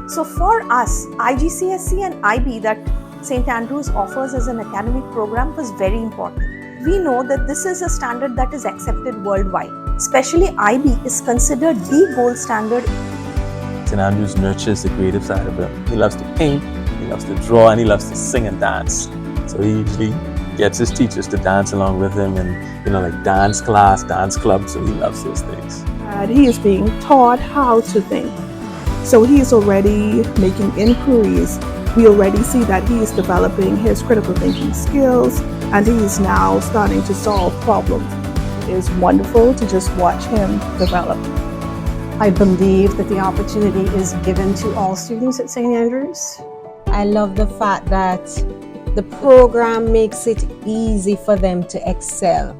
So for us, IGCSE and IB that St. Andrews offers as an academic program was very important. We know that this is a standard that is accepted worldwide. Especially IB is considered the gold standard. St. Andrews nurtures the creative side of him. He loves to paint, he loves to draw, and he loves to sing and dance. So he usually gets his teachers to dance along with him and, like dance class, dance club, so he loves those things. And he is being taught how to think. So he is already making inquiries. We already see that he is developing his critical thinking skills and he is now starting to solve problems. It is wonderful to just watch him develop. I believe that the opportunity is given to all students at St. Andrews. I love the fact that the program makes it easy for them to excel.